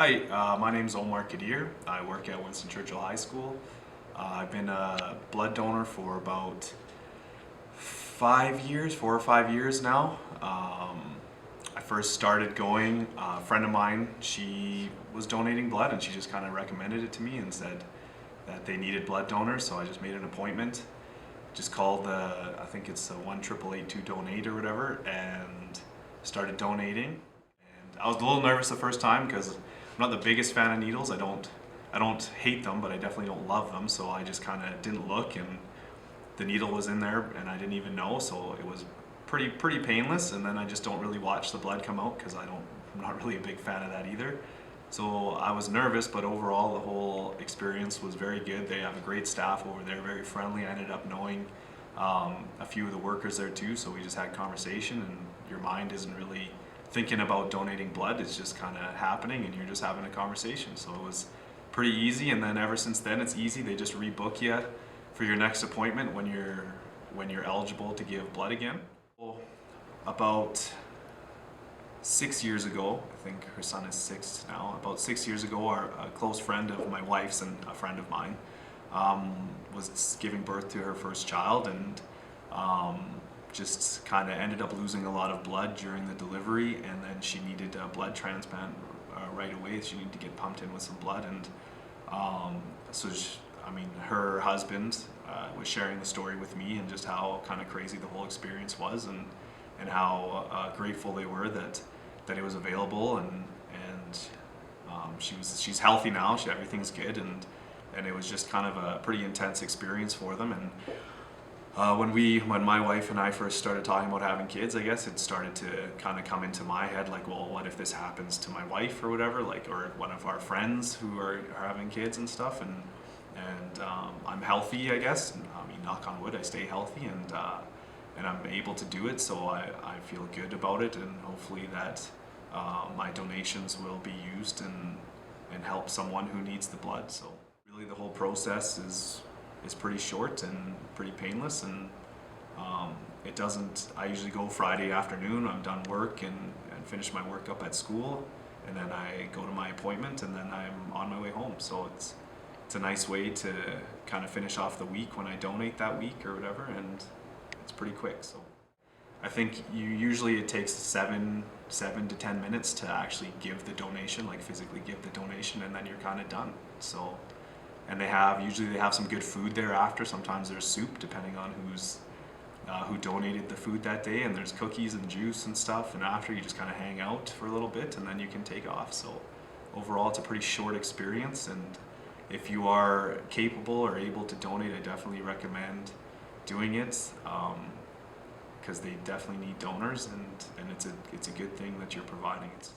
Hi, my name's Omar Kadir. I work at Winston Churchill High School. I've been a blood donor for about 5 years, 4 or 5 years now. I first started going, a friend of mine, she was donating blood and she just kind of recommended it to me and said that they needed blood donors, so I just made an appointment. Just called I think it's 1-888-2-DONATE or whatever, and started donating. And I was a little nervous the first time because I'm not the biggest fan of needles. I don't hate them, but I definitely don't love them. So I just kind of didn't look, and the needle was in there, and I didn't even know. So it was pretty painless. And then I just don't really watch the blood come out because I'm not really a big fan of that either. So I was nervous, but overall the whole experience was very good. They have a great staff over there, very friendly. I ended up knowing a few of the workers there too, so we just had conversation, and your mind isn't really thinking about donating blood, it's just kind of happening and you're just having a conversation. So it was pretty easy, and then ever since then it's easy. They just rebook you for your next appointment when you're eligible to give blood again. Well, about 6 years ago, I think her son is 6 now, about 6 years ago, a close friend of my wife's and a friend of mine was giving birth to her first child, and just kind of ended up losing a lot of blood during the delivery, and then she needed a blood transplant right away. She needed to get pumped in with some blood, and her husband was sharing the story with me, and just how kind of crazy the whole experience was, and how grateful they were that it was available, and she's healthy now. Everything's good, and it was just kind of a pretty intense experience for them. And when my wife and I first started talking about having kids, I guess it started to kind of come into my head, like, well, what if this happens to my wife or whatever, like, or one of our friends who are having kids and stuff. And I'm healthy, I guess. I mean, knock on wood, I stay healthy, and I'm able to do it, so I feel good about it, and hopefully that my donations will be used and help someone who needs the blood. So really the whole process is pretty short and pretty painless, and I usually go Friday afternoon. I'm done work and finish my work up at school, and then I go to my appointment, and then I'm on my way home. So it's a nice way to kind of finish off the week when I donate that week or whatever, and it's pretty quick. So I think usually it takes 7 to 10 minutes to actually give the donation, like physically give the donation, and then you're kind of done. So, and usually they have some good food there after. Sometimes there's soup, depending on who donated the food that day, and there's cookies and juice and stuff. And after, you just kind of hang out for a little bit, and then you can take off. So overall, it's a pretty short experience, and if you are capable or able to donate, I definitely recommend doing it, because they definitely need donors, and it's a good thing that you're providing it.